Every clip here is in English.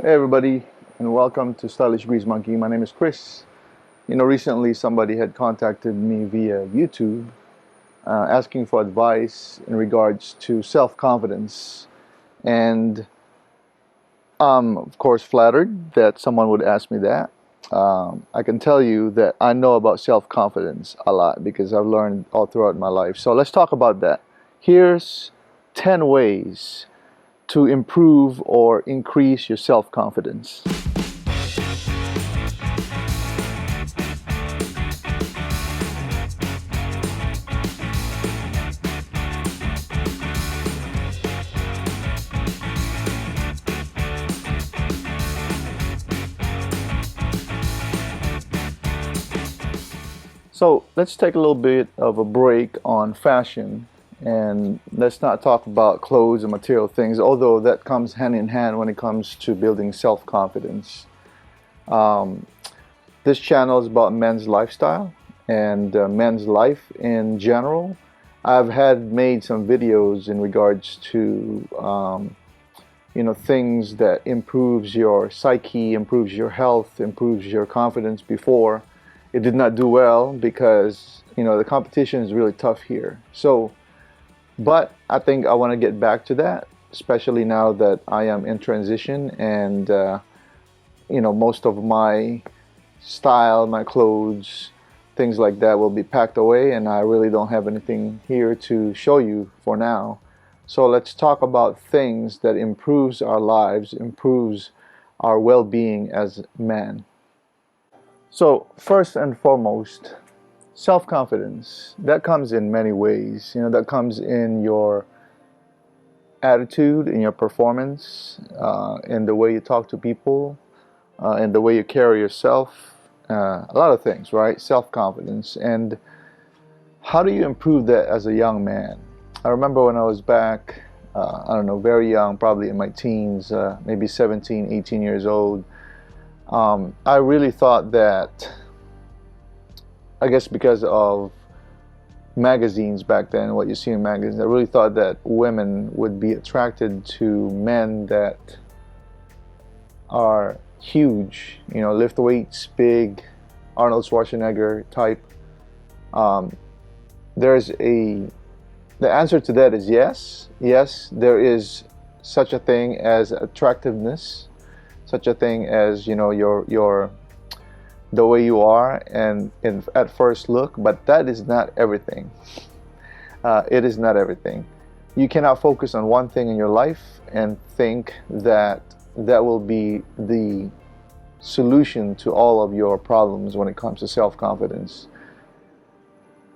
Hey everybody, and welcome to Stylish Grease Monkey. My name is Chris. Recently somebody had contacted me via YouTube asking for advice in regards to self-confidence, and I'm of course flattered that someone would ask me that. I can tell you that I know about self-confidence a lot because I've learned all throughout my life. So let's talk about that. Here's 10 ways to improve or increase your self-confidence. So let's take a little bit of a break on fashion, and let's not talk about clothes and material things, although that comes hand in hand when it comes to building self-confidence. Um, this channel is about men's lifestyle and men's life in general. I've had made some videos in regards to things that improves your psyche, improves your health, improves your confidence before. It did not do well because the competition is really tough here. So, but I think I want to get back to that, especially now that I am in transition and most of my style, my clothes, things like that will be packed away, and I really don't have anything here to show you for now. So let's talk about things that improves our lives, improves our well-being as men. So first and foremost, self-confidence. That comes in many ways. That comes in your attitude, in your performance, in the way you talk to people, in the way you carry yourself. A lot of things, right? Self-confidence. And how do you improve that as a young man? I remember when I was back, I don't know, very young, probably in my teens, maybe 17, 18 years old. I really thought that, I guess because of magazines back then, what you see in magazines, I really thought that women would be attracted to men that are huge, lift weights, big, Arnold Schwarzenegger type. Um, there's the answer to that is yes. Yes, there is such a thing as attractiveness, such a thing as your the way you are and at first look, but that is not everything. It is not everything. You cannot focus on one thing in your life and think that that will be the solution to all of your problems when it comes to self-confidence.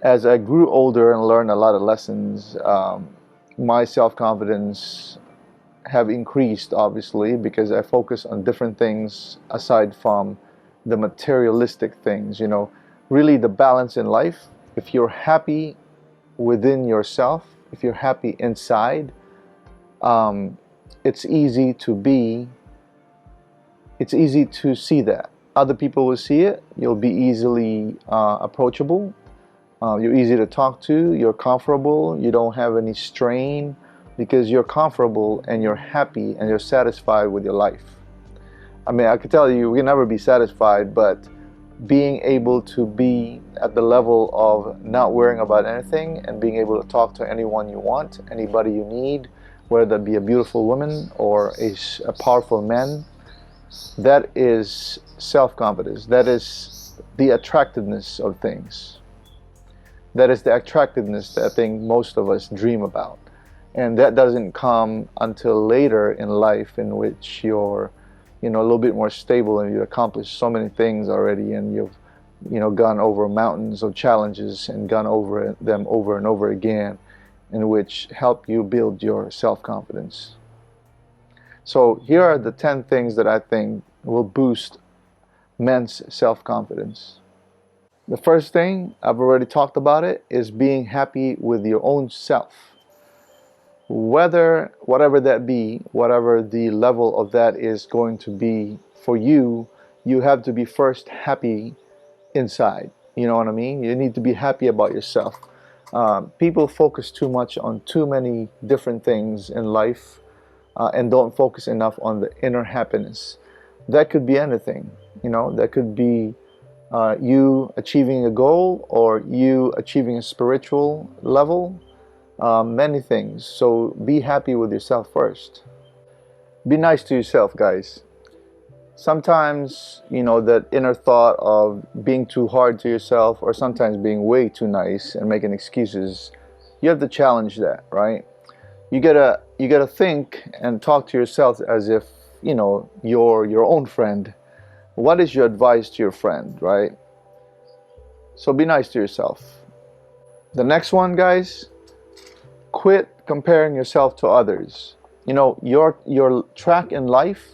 As I grew older and learned a lot of lessons, my self-confidence have increased, obviously, because I focus on different things aside from the materialistic things. Really the balance in life. If you're happy within yourself, if you're happy inside, it's easy to be, it's easy to see that. Other people will see it. You'll be easily approachable. You're easy to talk to. You're comfortable. You don't have any strain because you're comfortable and you're happy and you're satisfied with your life. I mean, I could tell you, we can never be satisfied, but being able to be at the level of not worrying about anything and being able to talk to anyone you want, anybody you need, whether that be a beautiful woman or a powerful man, that is self-confidence. That is the attractiveness of things. That is the attractiveness that I think most of us dream about. And that doesn't come until later in life, in which you're a little bit more stable and you've accomplished so many things already, and you've gone over mountains of challenges and gone over them over and over again, in which help you build your self-confidence. So here are the 10 things that I think will boost men's self-confidence. The first thing, I've already talked about it, is being happy with your own self. Whatever that be, whatever the level of that is going to be for you, you have to be first happy inside. You know what I mean? You need to be happy about yourself. People focus too much on too many different things in life. and don't focus enough on the inner happiness. That could be anything, that could be you achieving a goal, or you achieving a spiritual level, many things. So be happy with yourself first. Be nice to yourself, guys. Sometimes, that inner thought of being too hard to yourself, or sometimes being way too nice and making excuses, you have to challenge that, right? You gotta think and talk to yourself as if, you're your own friend. What is your advice to your friend, right? So be nice to yourself. The next one, guys, quit comparing yourself to others. Your track in life,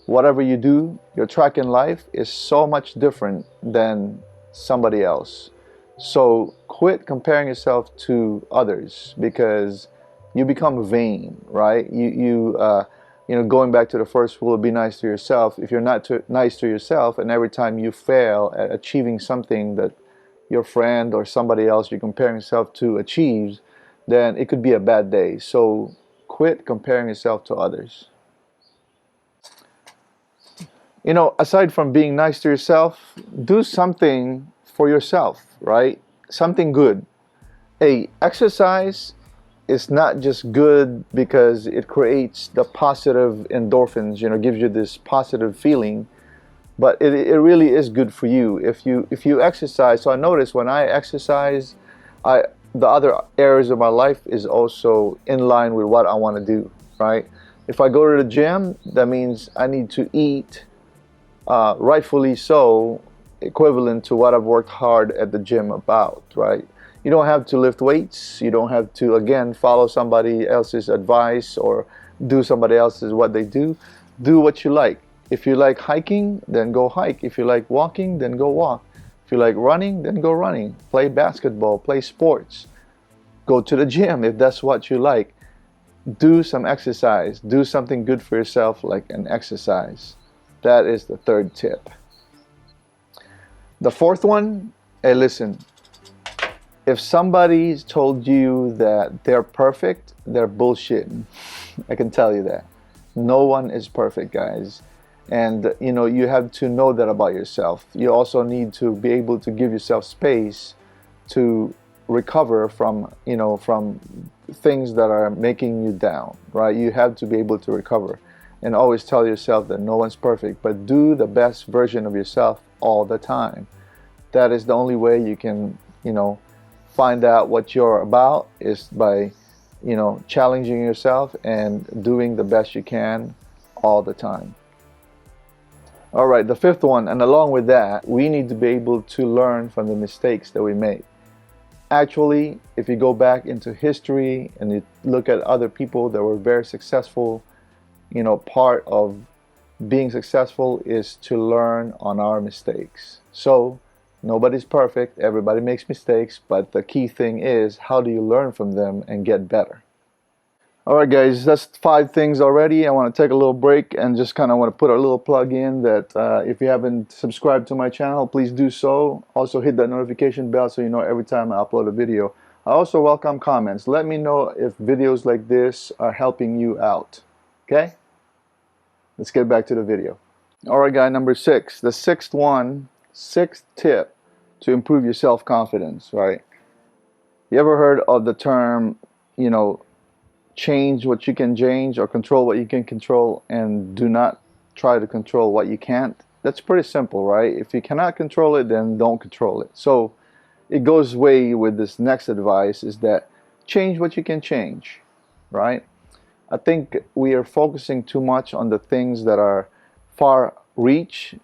whatever you do, your track in life is so much different than somebody else. So quit comparing yourself to others, because you become vain, right? Going back to the first rule, be nice to yourself. If you're not nice to yourself, and every time you fail at achieving something that your friend or somebody else you're comparing yourself to achieves, then it could be a bad day. So quit comparing yourself to others. Aside from being nice to yourself, do something for yourself, right? Something good. Hey, exercise is not just good because it creates the positive endorphins, gives you this positive feeling, but it really is good for you if you exercise. So I notice when I exercise, the other areas of my life is also in line with what I want to do, right? If I go to the gym, that means I need to eat, rightfully so, equivalent to what I've worked hard at the gym about, right? You don't have to lift weights. You don't have to, again, follow somebody else's advice or do somebody else's what they do. Do what you like. If you like hiking, then go hike. If you like walking, then go walk. If you like running, then go running. Play basketball, play sports. Go to the gym if that's what you like. Do some exercise. Do something good for yourself, like an exercise. That is the third tip. The fourth one, hey, listen. If somebody's told you that they're perfect, they're bullshitting. I can tell you that. No one is perfect, guys. And you have to know that about yourself. You also need to be able to give yourself space to recover from things that are making you down, right? You have to be able to recover, and always tell yourself that no one's perfect, but do the best version of yourself all the time. That is the only way you can, find out what you're about, is by, challenging yourself and doing the best you can all the time. All right, the fifth one, and along with that, we need to be able to learn from the mistakes that we make. Actually, if you go back into history and you look at other people that were very successful, part of being successful is to learn on our mistakes. So nobody's perfect, everybody makes mistakes, but the key thing is, how do you learn from them and get better? Alright guys, that's 5 things already. I want to take a little break and just kind of want to put a little plug in that if you haven't subscribed to my channel, please do so. Also hit that notification bell so you know every time I upload a video. I also welcome comments. Let me know if videos like this are helping you out. Okay? Let's get back to the video. Alright guy, number 6. The sixth tip to improve your self-confidence, right? You ever heard of the term, change what you can change, or control what you can control, and do not try to control what you can't? That's pretty simple, right? If you cannot control it, then don't control it. So it goes way with this next advice, is that change what you can change, right? I think we are focusing too much on the things that are far reach,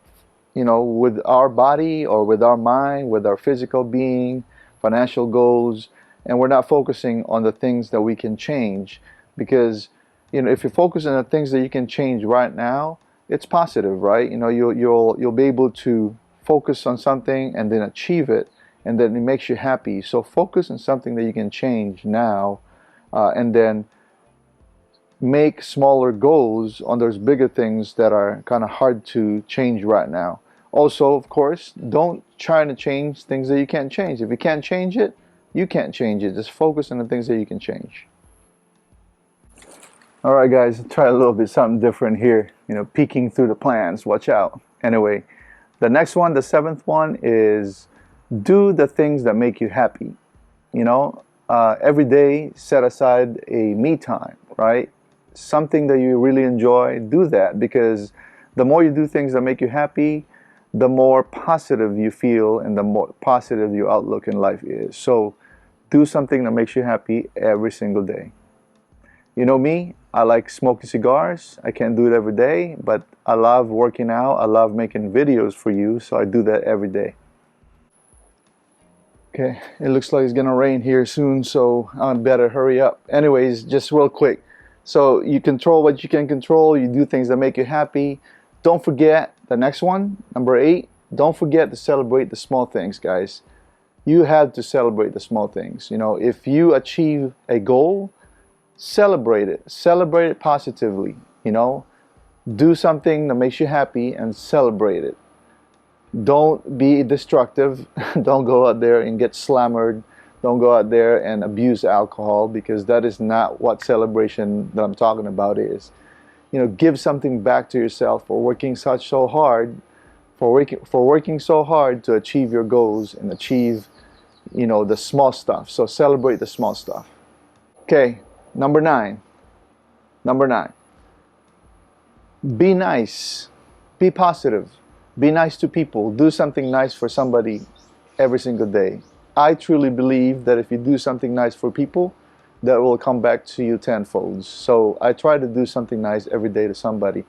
with our body or with our mind, with our physical being, financial goals, and we're not focusing on the things that we can change. Because if you focus on the things that you can change right now, it's positive, right? You'll be able to focus on something and then achieve it, and then it makes you happy. So focus on something that you can change now, and then make smaller goals on those bigger things that are kind of hard to change right now. Also, of course, don't try to change things that you can't change. If you can't change it, you can't change it. Just focus on the things that you can change. All right, guys, try a little bit something different here. You know, peeking through the plans. Watch out. Anyway, the next one, the seventh one, is do the things that make you happy. You know, every day set aside a me time, right? Something that you really enjoy, do that, because the more you do things that make you happy, the more positive you feel and the more positive your outlook in life is. So do something that makes you happy every single day. You know me, I like smoking cigars. I can't do it every day, but I love working out. I love making videos for you, so I do that every day. Okay, it looks like it's gonna rain here soon, so I better hurry up. Anyways, just real quick. So you control what you can control, you do things that make you happy. Don't forget the next one, number 8, don't forget to celebrate the small things, guys. You have to celebrate the small things. You know, if you achieve a goal, celebrate it. Celebrate it positively, you know. Do something that makes you happy and celebrate it. Don't be destructive. Don't go out there and get slammered. Don't go out there and abuse alcohol, because that is not what celebration that I'm talking about is. You know, give something back to yourself for working so hard, for working so hard to achieve your goals and achieve, you know, the small stuff. So celebrate the small stuff. Okay, number 9. Number 9. Be nice. Be positive. Be nice to people. Do something nice for somebody every single day. I truly believe that if you do something nice for people, that will come back to you tenfold. So I try to do something nice every day to somebody.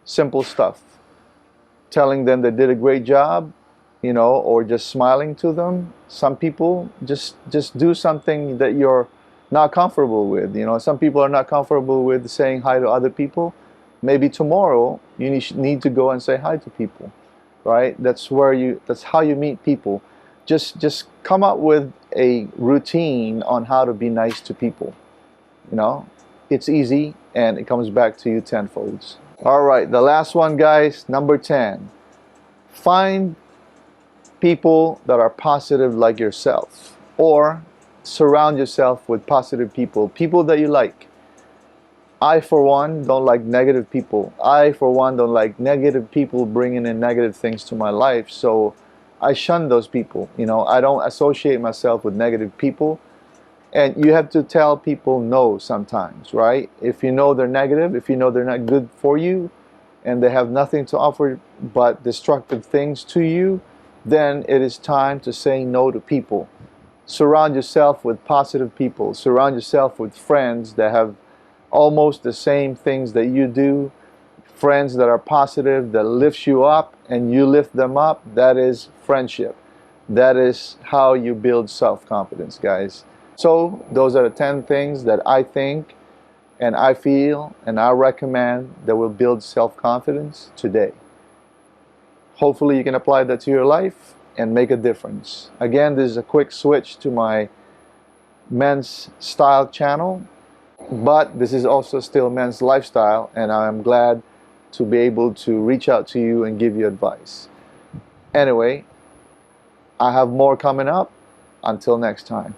Simple stuff. Telling them they did a great job, you know, or just smiling to them. Some people just do something that you're not comfortable with. You know, some people are not comfortable with saying hi to other people. Maybe tomorrow you need to go and say hi to people, right? That's how you meet people. Just come up with a routine on how to be nice to people. You know, it's easy and it comes back to you tenfolds. All right, the last one, guys, number 10. Find people that are positive like yourself, or surround yourself with positive people, people that you like. I, for one, don't like negative people. I, for one, don't like negative people bringing in negative things to my life. So I shun those people. You know, I don't associate myself with negative people. And you have to tell people no sometimes, right? If you know they're negative, if you know they're not good for you, and they have nothing to offer but destructive things to you, then it is time to say no to people. Surround yourself with positive people. Surround yourself with friends that have almost the same things that you do, friends that are positive, that lifts you up and you lift them up. That is friendship. That is how you build self-confidence, guys. So those are the 10 things that I think and I feel and I recommend that will build self-confidence today. Hopefully you can apply that to your life and make a difference. Again, this is a quick switch to my men's style channel, but this is also still men's lifestyle, and I'm glad to be able to reach out to you and give you advice. Anyway, I have more coming up. Until next time.